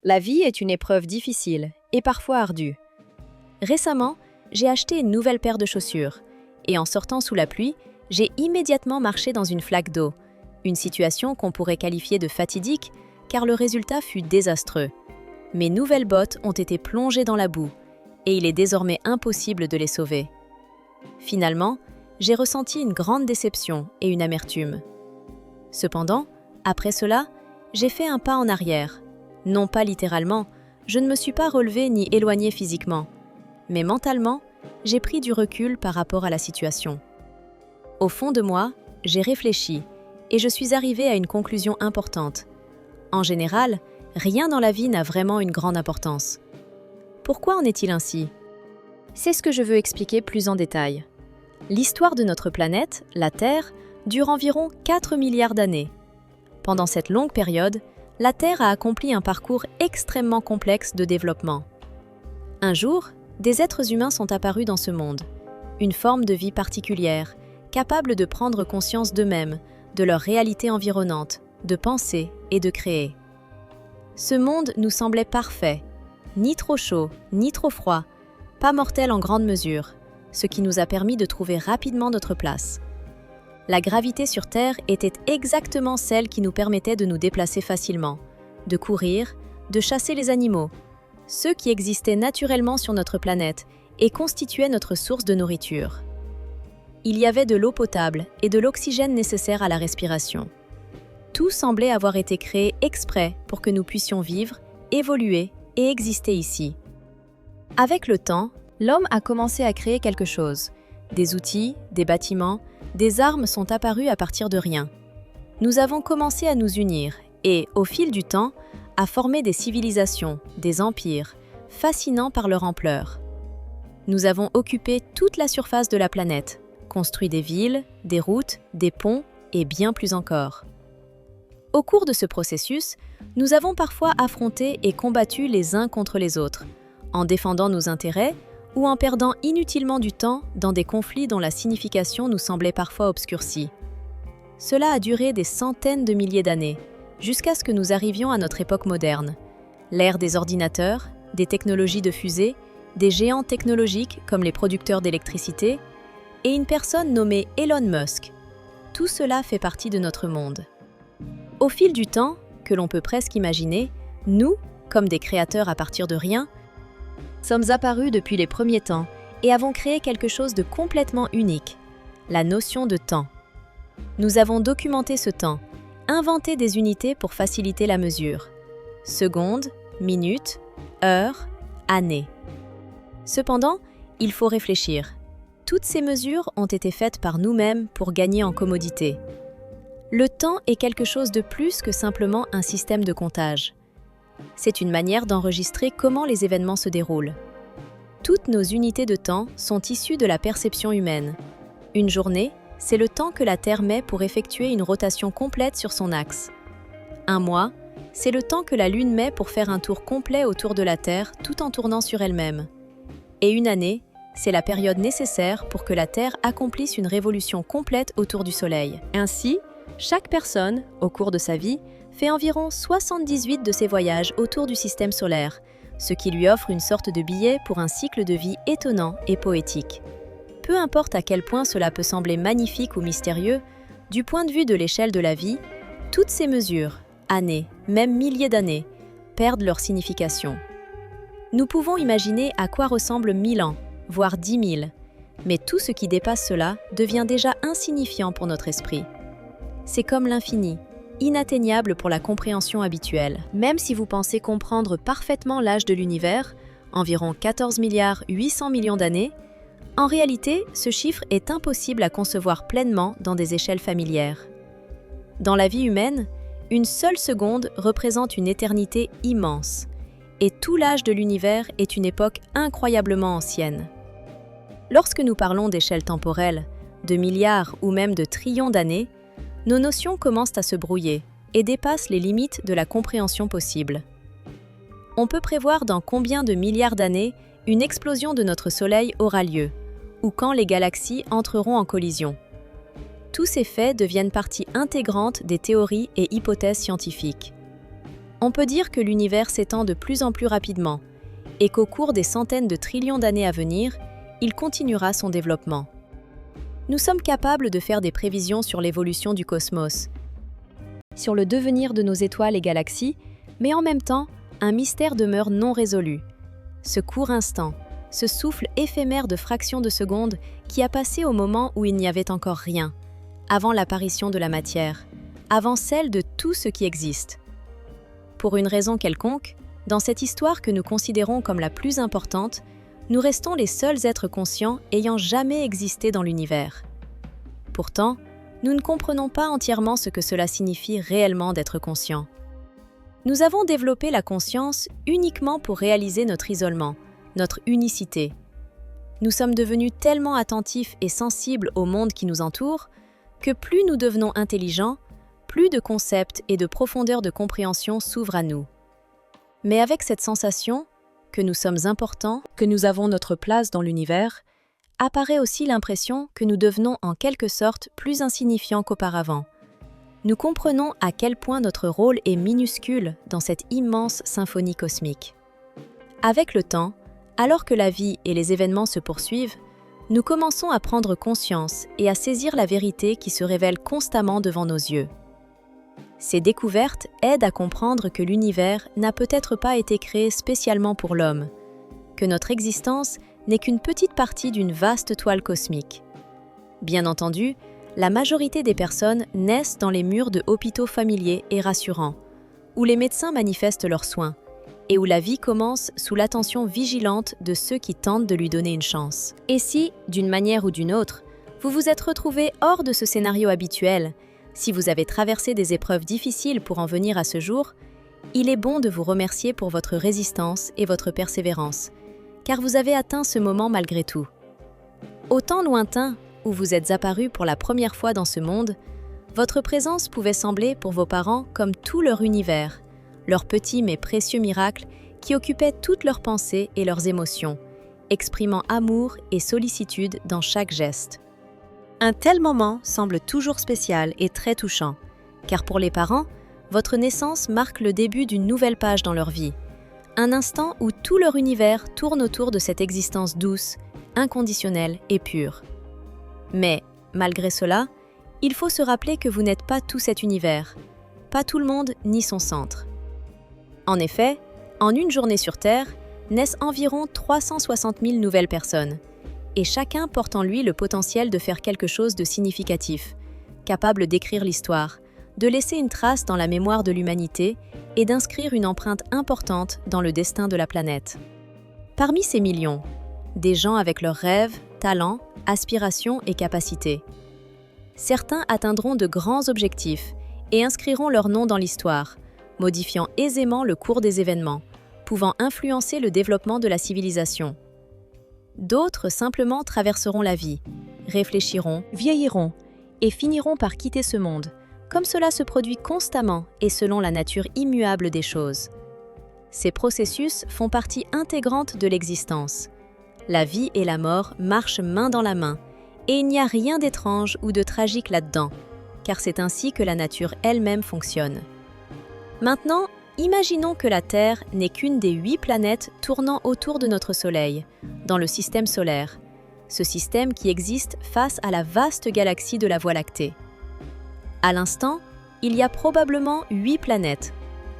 La vie est une épreuve difficile et parfois ardue. Récemment, j'ai acheté une nouvelle paire de chaussures et en sortant sous la pluie, j'ai immédiatement marché dans une flaque d'eau, une situation qu'on pourrait qualifier de fatidique car le résultat fut désastreux. Mes nouvelles bottes ont été plongées dans la boue et il est désormais impossible de les sauver. Finalement, j'ai ressenti une grande déception et une amertume. Cependant, après cela, j'ai fait un pas en arrière. Non pas littéralement, je ne me suis pas relevée ni éloignée physiquement, mais mentalement, j'ai pris du recul par rapport à la situation. Au fond de moi, j'ai réfléchi et je suis arrivée à une conclusion importante. En général, rien dans la vie n'a vraiment une grande importance. Pourquoi en est-il ainsi? C'est ce que je veux expliquer plus en détail. L'histoire de notre planète, la Terre, dure environ 4 milliards d'années. Pendant cette longue période, la Terre a accompli un parcours extrêmement complexe de développement. Un jour, des êtres humains sont apparus dans ce monde, une forme de vie particulière, capable de prendre conscience d'eux-mêmes, de leur réalité environnante, de penser et de créer. Ce monde nous semblait parfait, ni trop chaud, ni trop froid, pas mortel en grande mesure, ce qui nous a permis de trouver rapidement notre place. La gravité sur Terre était exactement celle qui nous permettait de nous déplacer facilement, de courir, de chasser les animaux, ceux qui existaient naturellement sur notre planète et constituaient notre source de nourriture. Il y avait de l'eau potable et de l'oxygène nécessaire à la respiration. Tout semblait avoir été créé exprès pour que nous puissions vivre, évoluer et exister ici. Avec le temps, l'homme a commencé à créer quelque chose. Des outils, des bâtiments, des armes sont apparues à partir de rien. Nous avons commencé à nous unir et, au fil du temps, à former des civilisations, des empires, fascinants par leur ampleur. Nous avons occupé toute la surface de la planète, construit des villes, des routes, des ponts et bien plus encore. Au cours de ce processus, nous avons parfois affronté et combattu les uns contre les autres, en défendant nos intérêts ou en perdant inutilement du temps dans des conflits dont la signification nous semblait parfois obscurcie. Cela a duré des centaines de milliers d'années, jusqu'à ce que nous arrivions à notre époque moderne, l'ère des ordinateurs, des technologies de fusée, des géants technologiques comme les producteurs d'électricité, et une personne nommée Elon Musk. Tout cela fait partie de notre monde. Au fil du temps, que l'on peut presque imaginer, nous, comme des créateurs à partir de rien, sommes apparus depuis les premiers temps et avons créé quelque chose de complètement unique, la notion de temps. Nous avons documenté ce temps, inventé des unités pour faciliter la mesure. Secondes, minutes, heures, années. Cependant, il faut réfléchir. Toutes ces mesures ont été faites par nous-mêmes pour gagner en commodité. Le temps est quelque chose de plus que simplement un système de comptage. C'est une manière d'enregistrer comment les événements se déroulent. Toutes nos unités de temps sont issues de la perception humaine. Une journée, c'est le temps que la Terre met pour effectuer une rotation complète sur son axe. Un mois, c'est le temps que la Lune met pour faire un tour complet autour de la Terre tout en tournant sur elle-même. Et une année, c'est la période nécessaire pour que la Terre accomplisse une révolution complète autour du Soleil. Ainsi, chaque personne, au cours de sa vie, fait environ 78 de ses voyages autour du système solaire, ce qui lui offre une sorte de billet pour un cycle de vie étonnant et poétique. Peu importe à quel point cela peut sembler magnifique ou mystérieux, du point de vue de l'échelle de la vie, toutes ces mesures, années, même milliers d'années, perdent leur signification. Nous pouvons imaginer à quoi ressemblent 1000 ans, voire 10 000, mais tout ce qui dépasse cela devient déjà insignifiant pour notre esprit. C'est comme l'infini, inatteignable pour la compréhension habituelle. Même si vous pensez comprendre parfaitement l'âge de l'univers, environ 14 milliards 800 millions d'années, en réalité, ce chiffre est impossible à concevoir pleinement dans des échelles familières. Dans la vie humaine, une seule seconde représente une éternité immense, et tout l'âge de l'univers est une époque incroyablement ancienne. Lorsque nous parlons d'échelle temporelle, de milliards ou même de trillions d'années, nos notions commencent à se brouiller et dépassent les limites de la compréhension possible. On peut prévoir dans combien de milliards d'années une explosion de notre Soleil aura lieu, ou quand les galaxies entreront en collision. Tous ces faits deviennent partie intégrante des théories et hypothèses scientifiques. On peut dire que l'univers s'étend de plus en plus rapidement et qu'au cours des centaines de trillions d'années à venir, il continuera son développement. Nous sommes capables de faire des prévisions sur l'évolution du cosmos, sur le devenir de nos étoiles et galaxies, mais en même temps, un mystère demeure non résolu. Ce court instant, ce souffle éphémère de fractions de seconde qui a passé au moment où il n'y avait encore rien, avant l'apparition de la matière, avant celle de tout ce qui existe. Pour une raison quelconque, dans cette histoire que nous considérons comme la plus importante, nous restons les seuls êtres conscients ayant jamais existé dans l'univers. Pourtant, nous ne comprenons pas entièrement ce que cela signifie réellement d'être conscient. Nous avons développé la conscience uniquement pour réaliser notre isolement, notre unicité. Nous sommes devenus tellement attentifs et sensibles au monde qui nous entoure que plus nous devenons intelligents, plus de concepts et de profondeur de compréhension s'ouvrent à nous. Mais avec cette sensation que nous sommes importants, que nous avons notre place dans l'univers, apparaît aussi l'impression que nous devenons en quelque sorte plus insignifiants qu'auparavant. Nous comprenons à quel point notre rôle est minuscule dans cette immense symphonie cosmique. Avec le temps, alors que la vie et les événements se poursuivent, nous commençons à prendre conscience et à saisir la vérité qui se révèle constamment devant nos yeux. Ces découvertes aident à comprendre que l'univers n'a peut-être pas été créé spécialement pour l'homme, que notre existence n'est qu'une petite partie d'une vaste toile cosmique. Bien entendu, la majorité des personnes naissent dans les murs de hôpitaux familiers et rassurants, où les médecins manifestent leurs soins, et où la vie commence sous l'attention vigilante de ceux qui tentent de lui donner une chance. Et si, d'une manière ou d'une autre, vous vous êtes retrouvé hors de ce scénario habituel, si vous avez traversé des épreuves difficiles pour en venir à ce jour, il est bon de vous remercier pour votre résistance et votre persévérance, car vous avez atteint ce moment malgré tout. Au temps lointain où vous êtes apparu pour la première fois dans ce monde, votre présence pouvait sembler pour vos parents comme tout leur univers, leur petit mais précieux miracle qui occupait toutes leurs pensées et leurs émotions, exprimant amour et sollicitude dans chaque geste. Un tel moment semble toujours spécial et très touchant, car pour les parents, votre naissance marque le début d'une nouvelle page dans leur vie, un instant où tout leur univers tourne autour de cette existence douce, inconditionnelle et pure. Mais, malgré cela, il faut se rappeler que vous n'êtes pas tout cet univers, pas tout le monde ni son centre. En effet, en une journée sur Terre, naissent environ 360 000 nouvelles personnes, et chacun porte en lui le potentiel de faire quelque chose de significatif, capable d'écrire l'histoire, de laisser une trace dans la mémoire de l'humanité et d'inscrire une empreinte importante dans le destin de la planète. Parmi ces millions, des gens avec leurs rêves, talents, aspirations et capacités. Certains atteindront de grands objectifs et inscriront leur nom dans l'histoire, modifiant aisément le cours des événements, pouvant influencer le développement de la civilisation. D'autres simplement traverseront la vie, réfléchiront, vieilliront et finiront par quitter ce monde, comme cela se produit constamment et selon la nature immuable des choses. Ces processus font partie intégrante de l'existence. La vie et la mort marchent main dans la main, et il n'y a rien d'étrange ou de tragique là-dedans, car c'est ainsi que la nature elle-même fonctionne. Maintenant, imaginons que la Terre n'est qu'une des 8 planètes tournant autour de notre Soleil, dans le système solaire, ce système qui existe face à la vaste galaxie de la Voie lactée. À l'instant, il y a probablement 8 planètes,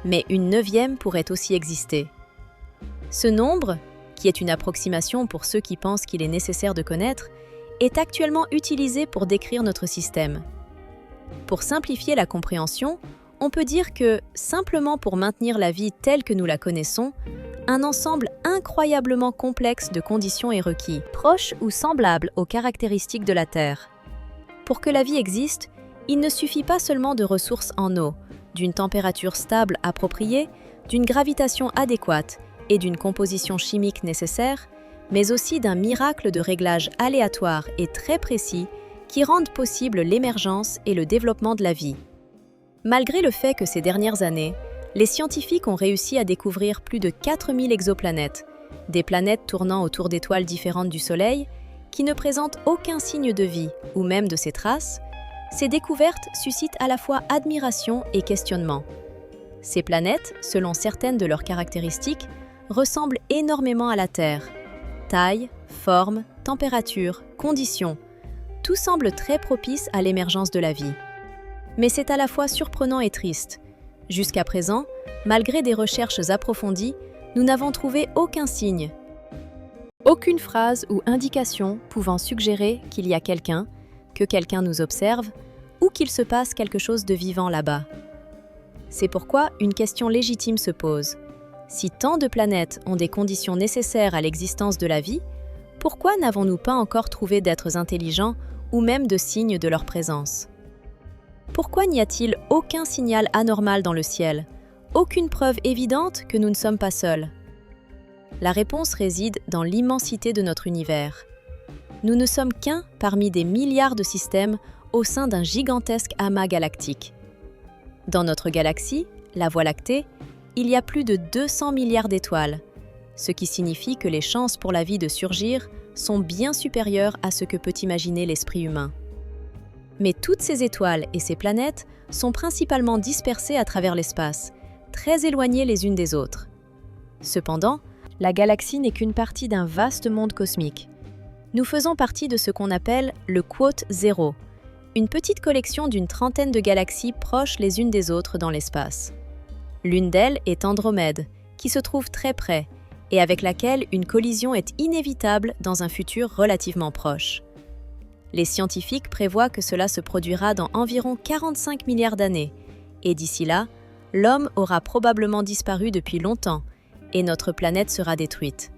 mais une 9e pourrait aussi exister. Ce nombre, qui est une approximation pour ceux qui pensent qu'il est nécessaire de connaître, est actuellement utilisé pour décrire notre système. Pour simplifier la compréhension, on peut dire que, simplement pour maintenir la vie telle que nous la connaissons, un ensemble incroyablement complexe de conditions est requis, proches ou semblables aux caractéristiques de la Terre. Pour que la vie existe, il ne suffit pas seulement de ressources en eau, d'une température stable appropriée, d'une gravitation adéquate et d'une composition chimique nécessaire, mais aussi d'un miracle de réglage aléatoire et très précis qui rendent possible l'émergence et le développement de la vie. Malgré le fait que ces dernières années, les scientifiques ont réussi à découvrir plus de 4000 exoplanètes, des planètes tournant autour d'étoiles différentes du Soleil, qui ne présentent aucun signe de vie ou même de ses traces, ces découvertes suscitent à la fois admiration et questionnement. Ces planètes, selon certaines de leurs caractéristiques, ressemblent énormément à la Terre. Taille, forme, température, conditions, tout semble très propice à l'émergence de la vie. Mais c'est à la fois surprenant et triste. Jusqu'à présent, malgré des recherches approfondies, nous n'avons trouvé aucun signe. Aucune phrase ou indication pouvant suggérer qu'il y a quelqu'un, que quelqu'un nous observe, ou qu'il se passe quelque chose de vivant là-bas. C'est pourquoi une question légitime se pose. Si tant de planètes ont des conditions nécessaires à l'existence de la vie, pourquoi n'avons-nous pas encore trouvé d'êtres intelligents ou même de signes de leur présence? Pourquoi n'y a-t-il aucun signal anormal dans le ciel, aucune preuve évidente que nous ne sommes pas seuls? La réponse réside dans l'immensité de notre univers. Nous ne sommes qu'un parmi des milliards de systèmes au sein d'un gigantesque amas galactique. Dans notre galaxie, la Voie lactée, il y a plus de 200 milliards d'étoiles, ce qui signifie que les chances pour la vie de surgir sont bien supérieures à ce que peut imaginer l'esprit humain. Mais toutes ces étoiles et ces planètes sont principalement dispersées à travers l'espace, très éloignées les unes des autres. Cependant, la galaxie n'est qu'une partie d'un vaste monde cosmique. Nous faisons partie de ce qu'on appelle le Quote Zéro, une petite collection d'une trentaine de galaxies proches les unes des autres dans l'espace. L'une d'elles est Andromède, qui se trouve très près, et avec laquelle une collision est inévitable dans un futur relativement proche. Les scientifiques prévoient que cela se produira dans environ 45 milliards d'années, et d'ici là, l'homme aura probablement disparu depuis longtemps, et notre planète sera détruite.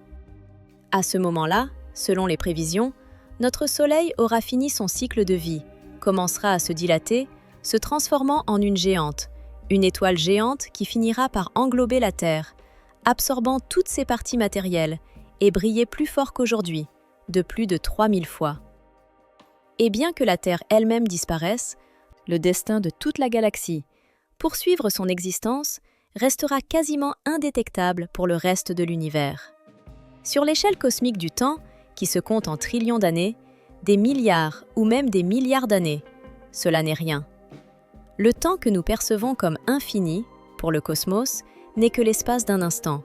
À ce moment-là, selon les prévisions, notre Soleil aura fini son cycle de vie, commencera à se dilater, se transformant en une géante, une étoile géante qui finira par englober la Terre, absorbant toutes ses parties matérielles et briller plus fort qu'aujourd'hui, de plus de 3000 fois. Et bien que la Terre elle-même disparaisse, le destin de toute la galaxie, poursuivre son existence, restera quasiment indétectable pour le reste de l'univers. Sur l'échelle cosmique du temps, qui se compte en trillions d'années, des milliards ou même des milliards d'années, cela n'est rien. Le temps que nous percevons comme infini, pour le cosmos, n'est que l'espace d'un instant.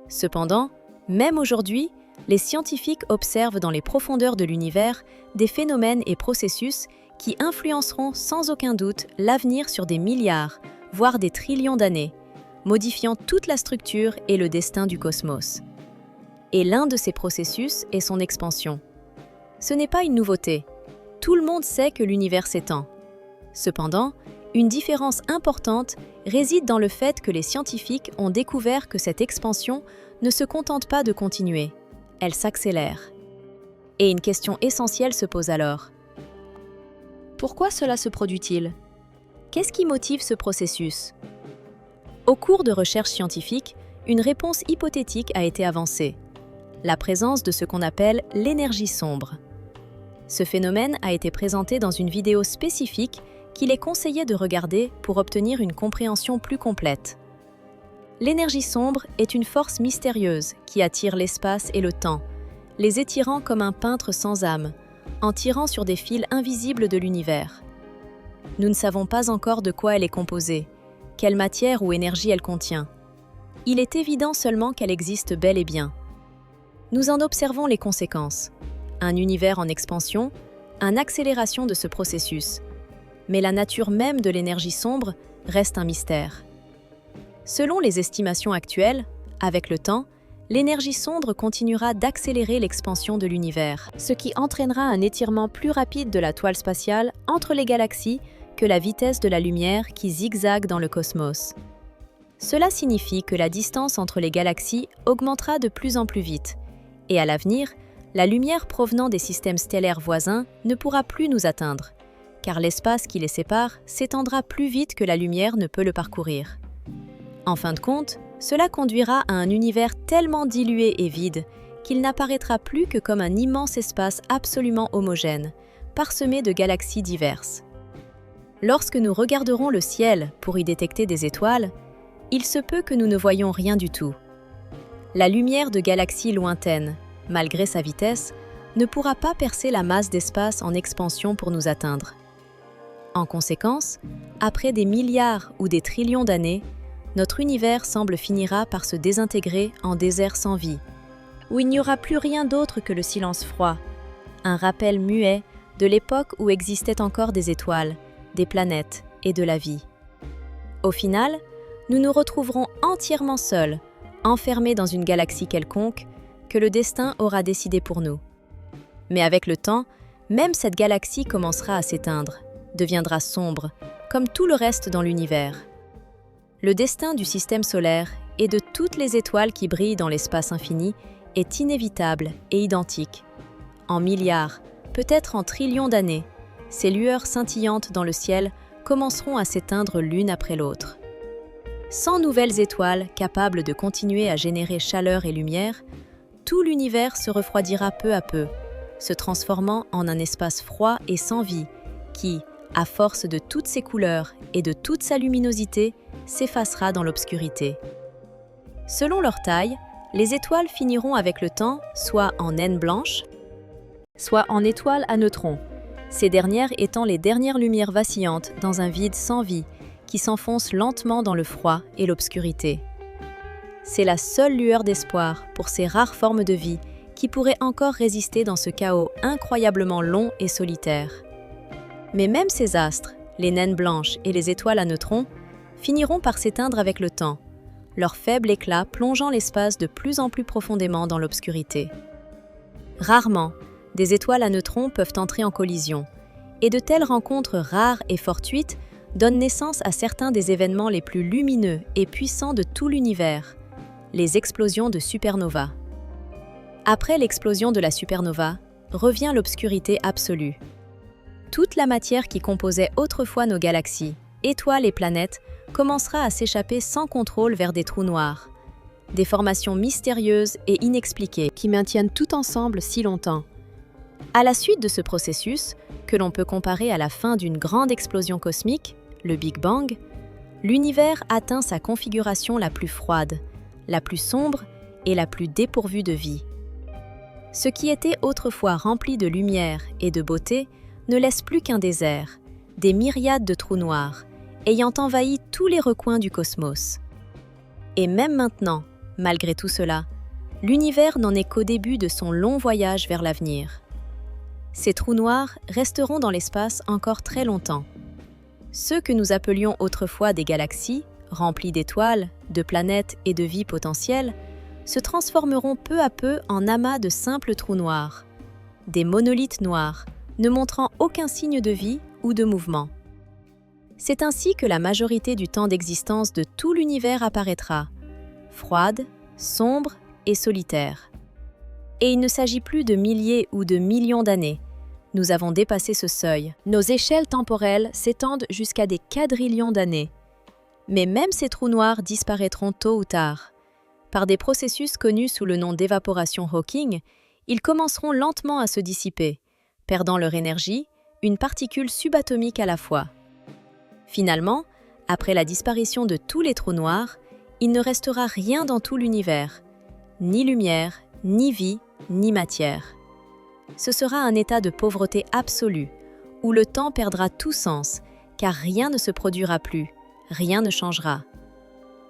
Cependant, même aujourd'hui, les scientifiques observent dans les profondeurs de l'univers des phénomènes et processus qui influenceront sans aucun doute l'avenir sur des milliards, voire des trillions d'années, modifiant toute la structure et le destin du cosmos. Et l'un de ces processus est son expansion. Ce n'est pas une nouveauté. Tout le monde sait que l'univers s'étend. Cependant, une différence importante réside dans le fait que les scientifiques ont découvert que cette expansion ne se contente pas de continuer, elle s'accélère. Et une question essentielle se pose alors. Pourquoi cela se produit-il? Qu'est-ce qui motive ce processus? Au cours de recherches scientifiques, une réponse hypothétique a été avancée. La présence de ce qu'on appelle l'énergie sombre. Ce phénomène a été présenté dans une vidéo spécifique qu'il est conseillé de regarder pour obtenir une compréhension plus complète. L'énergie sombre est une force mystérieuse qui attire l'espace et le temps, les étirant comme un peintre sans âme, en tirant sur des fils invisibles de l'univers. Nous ne savons pas encore de quoi elle est composée, quelle matière ou énergie elle contient. Il est évident seulement qu'elle existe bel et bien. Nous en observons les conséquences. Un univers en expansion, une accélération de ce processus. Mais la nature même de l'énergie sombre reste un mystère. Selon les estimations actuelles, avec le temps, l'énergie sombre continuera d'accélérer l'expansion de l'univers, ce qui entraînera un étirement plus rapide de la toile spatiale entre les galaxies que la vitesse de la lumière qui zigzague dans le cosmos. Cela signifie que la distance entre les galaxies augmentera de plus en plus vite, et à l'avenir, la lumière provenant des systèmes stellaires voisins ne pourra plus nous atteindre, car l'espace qui les sépare s'étendra plus vite que la lumière ne peut le parcourir. En fin de compte, cela conduira à un univers tellement dilué et vide qu'il n'apparaîtra plus que comme un immense espace absolument homogène, parsemé de galaxies diverses. Lorsque nous regarderons le ciel pour y détecter des étoiles, il se peut que nous ne voyions rien du tout. La lumière de galaxies lointaines, malgré sa vitesse, ne pourra pas percer la masse d'espace en expansion pour nous atteindre. En conséquence, après des milliards ou des trillions d'années, notre univers semble finira par se désintégrer en désert sans vie, où il n'y aura plus rien d'autre que le silence froid, un rappel muet de l'époque où existaient encore des étoiles, des planètes et de la vie. Au final, nous nous retrouverons entièrement seuls, enfermés dans une galaxie quelconque que le destin aura décidé pour nous. Mais avec le temps, même cette galaxie commencera à s'éteindre, deviendra sombre, comme tout le reste dans l'univers. Le destin du système solaire et de toutes les étoiles qui brillent dans l'espace infini est inévitable et identique. En milliards, peut-être en trillions d'années, ces lueurs scintillantes dans le ciel commenceront à s'éteindre l'une après l'autre. Sans nouvelles étoiles capables de continuer à générer chaleur et lumière, tout l'univers se refroidira peu à peu, se transformant en un espace froid et sans vie qui, à force de toutes ses couleurs et de toute sa luminosité, s'effacera dans l'obscurité. Selon leur taille, les étoiles finiront avec le temps soit en naines blanches, soit en étoiles à neutrons, ces dernières étant les dernières lumières vacillantes dans un vide sans vie qui s'enfonce lentement dans le froid et l'obscurité. C'est la seule lueur d'espoir pour ces rares formes de vie qui pourraient encore résister dans ce chaos incroyablement long et solitaire. Mais même ces astres, les naines blanches et les étoiles à neutrons, finiront par s'éteindre avec le temps, leur faible éclat plongeant l'espace de plus en plus profondément dans l'obscurité. Rarement, des étoiles à neutrons peuvent entrer en collision, et de telles rencontres rares et fortuites donnent naissance à certains des événements les plus lumineux et puissants de tout l'univers, les explosions de supernovas. Après l'explosion de la supernova, revient l'obscurité absolue. Toute la matière qui composait autrefois nos galaxies, étoiles et planètes, commencera à s'échapper sans contrôle vers des trous noirs. Des formations mystérieuses et inexpliquées qui maintiennent tout ensemble si longtemps. À la suite de ce processus, que l'on peut comparer à la fin d'une grande explosion cosmique, le Big Bang, l'univers atteint sa configuration la plus froide, la plus sombre et la plus dépourvue de vie. Ce qui était autrefois rempli de lumière et de beauté ne laisse plus qu'un désert, des myriades de trous noirs, ayant envahi tous les recoins du cosmos. Et même maintenant, malgré tout cela, l'univers n'en est qu'au début de son long voyage vers l'avenir. Ces trous noirs resteront dans l'espace encore très longtemps. Ceux que nous appelions autrefois des galaxies, remplies d'étoiles, de planètes et de vie potentielle, se transformeront peu à peu en amas de simples trous noirs, des monolithes noirs, ne montrant aucun signe de vie ou de mouvement. C'est ainsi que la majorité du temps d'existence de tout l'univers apparaîtra, froide, sombre et solitaire. Et il ne s'agit plus de milliers ou de millions d'années. Nous avons dépassé ce seuil. Nos échelles temporelles s'étendent jusqu'à des quadrillions d'années. Mais même ces trous noirs disparaîtront tôt ou tard. Par des processus connus sous le nom d'évaporation Hawking, ils commenceront lentement à se dissiper, perdant leur énergie, une particule subatomique à la fois. Finalement, après la disparition de tous les trous noirs, il ne restera rien dans tout l'univers, ni lumière, ni vie, ni matière. Ce sera un état de pauvreté absolue, où le temps perdra tout sens, car rien ne se produira plus, rien ne changera.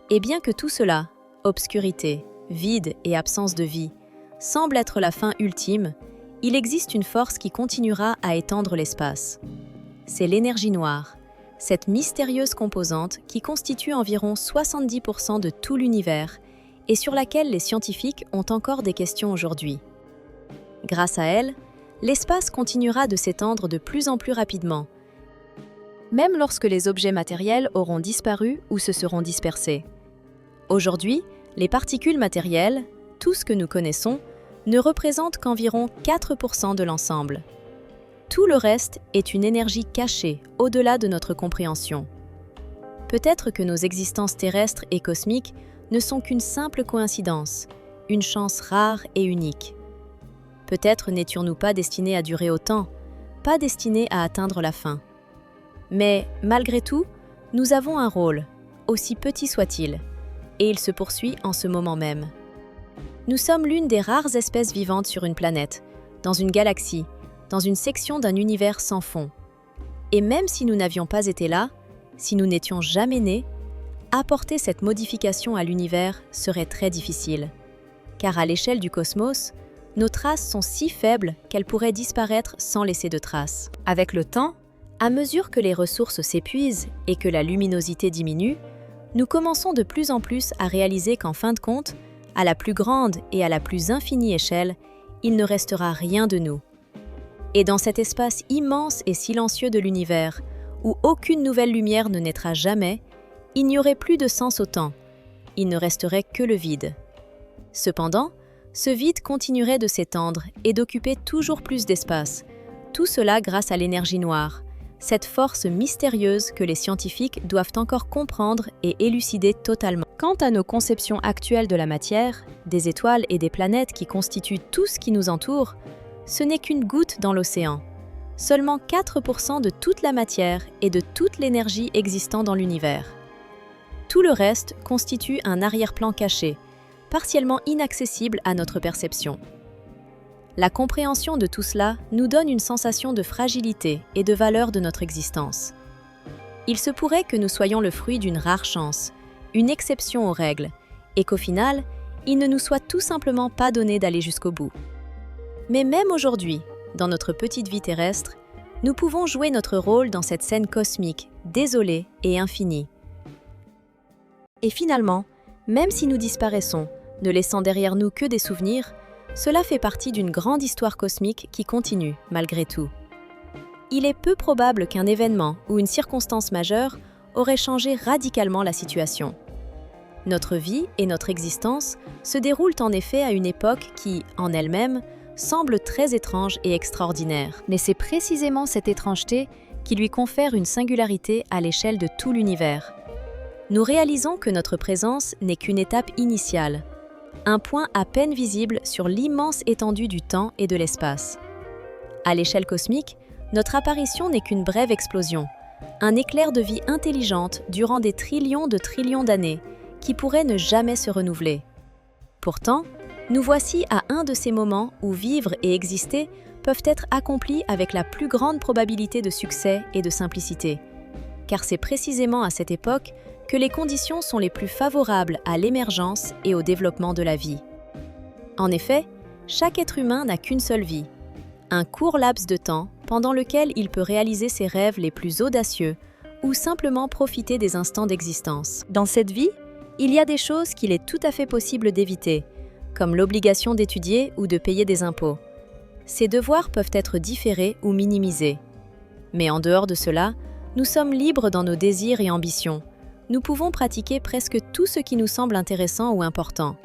Et bien que tout cela, obscurité, vide et absence de vie, semble être la fin ultime, il existe une force qui continuera à étendre l'espace. C'est l'énergie noire, cette mystérieuse composante qui constitue environ 70% de tout l'univers et sur laquelle les scientifiques ont encore des questions aujourd'hui. Grâce à elle, l'espace continuera de s'étendre de plus en plus rapidement, même lorsque les objets matériels auront disparu ou se seront dispersés. Aujourd'hui, les particules matérielles, tout ce que nous connaissons, ne représentent qu'environ 4% de l'ensemble. Tout le reste est une énergie cachée au-delà de notre compréhension. Peut-être que nos existences terrestres et cosmiques ne sont qu'une simple coïncidence, une chance rare et unique. Peut-être n'étions-nous pas destinés à durer autant, pas destinés à atteindre la fin. Mais, malgré tout, nous avons un rôle, aussi petit soit-il, et il se poursuit en ce moment même. Nous sommes l'une des rares espèces vivantes sur une planète, dans une galaxie, dans une section d'un univers sans fond. Et même si nous n'avions pas été là, si nous n'étions jamais nés, apporter cette modification à l'univers serait très difficile. Car à l'échelle du cosmos, nos traces sont si faibles qu'elles pourraient disparaître sans laisser de traces. Avec le temps, à mesure que les ressources s'épuisent et que la luminosité diminue, nous commençons de plus en plus à réaliser qu'en fin de compte, à la plus grande et à la plus infinie échelle, il ne restera rien de nous. Et dans cet espace immense et silencieux de l'univers, où aucune nouvelle lumière ne naîtra jamais, il n'y aurait plus de sens au temps. Il ne resterait que le vide. Cependant, ce vide continuerait de s'étendre et d'occuper toujours plus d'espace, tout cela grâce à l'énergie noire, cette force mystérieuse que les scientifiques doivent encore comprendre et élucider totalement. Quant à nos conceptions actuelles de la matière, des étoiles et des planètes qui constituent tout ce qui nous entoure, ce n'est qu'une goutte dans l'océan. Seulement 4% de toute la matière et de toute l'énergie existant dans l'univers. Tout le reste constitue un arrière-plan caché, partiellement inaccessible à notre perception. La compréhension de tout cela nous donne une sensation de fragilité et de valeur de notre existence. Il se pourrait que nous soyons le fruit d'une rare chance, une exception aux règles, et qu'au final, il ne nous soit tout simplement pas donné d'aller jusqu'au bout. Mais même aujourd'hui, dans notre petite vie terrestre, nous pouvons jouer notre rôle dans cette scène cosmique, désolée et infinie. Et finalement, même si nous disparaissons, ne laissant derrière nous que des souvenirs, cela fait partie d'une grande histoire cosmique qui continue, malgré tout. Il est peu probable qu'un événement ou une circonstance majeure aurait changé radicalement la situation. Notre vie et notre existence se déroulent en effet à une époque qui, en elle-même, semble très étrange et extraordinaire. Mais c'est précisément cette étrangeté qui lui confère une singularité à l'échelle de tout l'univers. Nous réalisons que notre présence n'est qu'une étape initiale, un point à peine visible sur l'immense étendue du temps et de l'espace. À l'échelle cosmique, notre apparition n'est qu'une brève explosion, un éclair de vie intelligente durant des trillions d'années, qui pourrait ne jamais se renouveler. Pourtant, nous voici à un de ces moments où vivre et exister peuvent être accomplis avec la plus grande probabilité de succès et de simplicité. Car c'est précisément à cette époque que les conditions sont les plus favorables à l'émergence et au développement de la vie. En effet, chaque être humain n'a qu'une seule vie, un court laps de temps pendant lequel il peut réaliser ses rêves les plus audacieux ou simplement profiter des instants d'existence. Dans cette vie, il y a des choses qu'il est tout à fait possible d'éviter, comme l'obligation d'étudier ou de payer des impôts. Ces devoirs peuvent être différés ou minimisés. Mais en dehors de cela, nous sommes libres dans nos désirs et ambitions. Nous pouvons pratiquer presque tout ce qui nous semble intéressant ou important.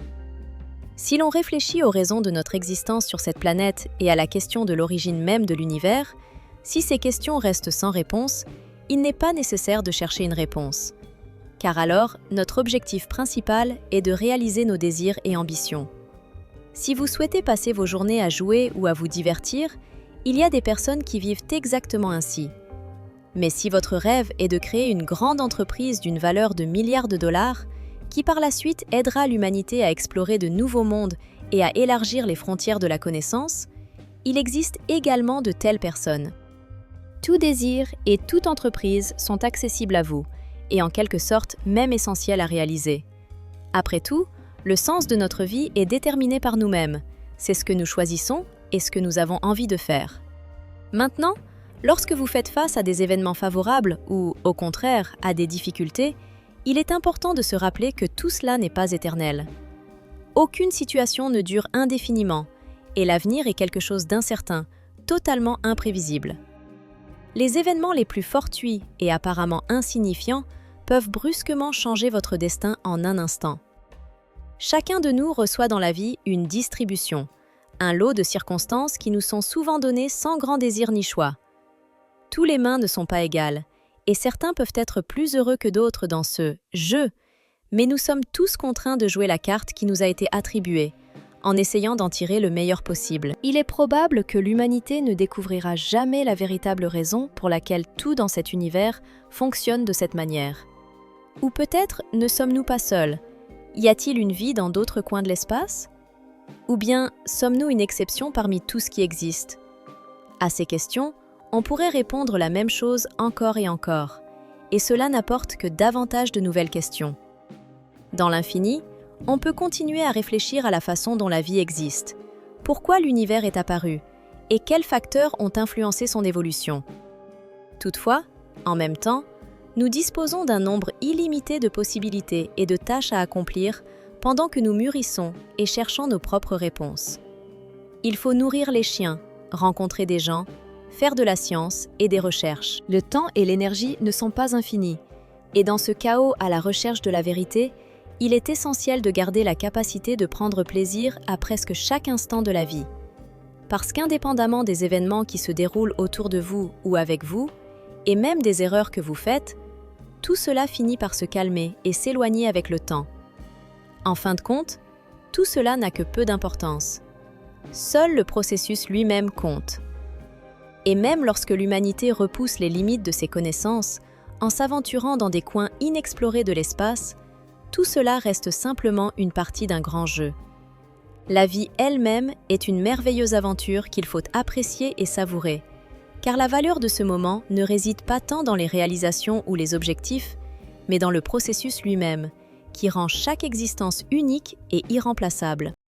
Si l'on réfléchit aux raisons de notre existence sur cette planète et à la question de l'origine même de l'univers, si ces questions restent sans réponse, il n'est pas nécessaire de chercher une réponse. Car alors, notre objectif principal est de réaliser nos désirs et ambitions. Si vous souhaitez passer vos journées à jouer ou à vous divertir, il y a des personnes qui vivent exactement ainsi. Mais si votre rêve est de créer une grande entreprise d'une valeur de milliards de dollars, qui par la suite aidera l'humanité à explorer de nouveaux mondes et à élargir les frontières de la connaissance, il existe également de telles personnes. Tout désir et toute entreprise sont accessibles à vous, et en quelque sorte même essentiels à réaliser. Après tout, le sens de notre vie est déterminé par nous-mêmes. C'est ce que nous choisissons et ce que nous avons envie de faire. Maintenant, lorsque vous faites face à des événements favorables ou, au contraire, à des difficultés, il est important de se rappeler que tout cela n'est pas éternel. Aucune situation ne dure indéfiniment, et l'avenir est quelque chose d'incertain, totalement imprévisible. Les événements les plus fortuits et apparemment insignifiants peuvent brusquement changer votre destin en un instant. Chacun de nous reçoit dans la vie une distribution, un lot de circonstances qui nous sont souvent données sans grand désir ni choix. Tous les mains ne sont pas égales, et certains peuvent être plus heureux que d'autres dans ce « jeu », mais nous sommes tous contraints de jouer la carte qui nous a été attribuée, en essayant d'en tirer le meilleur possible. Il est probable que l'humanité ne découvrira jamais la véritable raison pour laquelle tout dans cet univers fonctionne de cette manière. Ou peut-être ne sommes-nous pas seuls? Y a-t-il une vie dans d'autres coins de l'espace? Ou bien sommes-nous une exception parmi tout ce qui existe? À ces questions, on pourrait répondre la même chose encore et encore. et cela n'apporte que davantage de nouvelles questions. Dans l'infini, on peut continuer à réfléchir à la façon dont la vie existe. Pourquoi l'univers est apparu? Et quels facteurs ont influencé son évolution? Toutefois, en même temps, nous disposons d'un nombre illimité de possibilités et de tâches à accomplir pendant que nous mûrissons et cherchons nos propres réponses. Il faut nourrir les chiens, rencontrer des gens, faire de la science et des recherches. Le temps et l'énergie ne sont pas infinis, et dans ce chaos à la recherche de la vérité, il est essentiel de garder la capacité de prendre plaisir à presque chaque instant de la vie. Parce qu'indépendamment des événements qui se déroulent autour de vous ou avec vous, et même des erreurs que vous faites, tout cela finit par se calmer et s'éloigner avec le temps. En fin de compte, tout cela n'a que peu d'importance. Seul le processus lui-même compte. Et même lorsque l'humanité repousse les limites de ses connaissances, en s'aventurant dans des coins inexplorés de l'espace, tout cela reste simplement une partie d'un grand jeu. La vie elle-même est une merveilleuse aventure qu'il faut apprécier et savourer, car la valeur de ce moment ne réside pas tant dans les réalisations ou les objectifs, mais dans le processus lui-même, qui rend chaque existence unique et irremplaçable.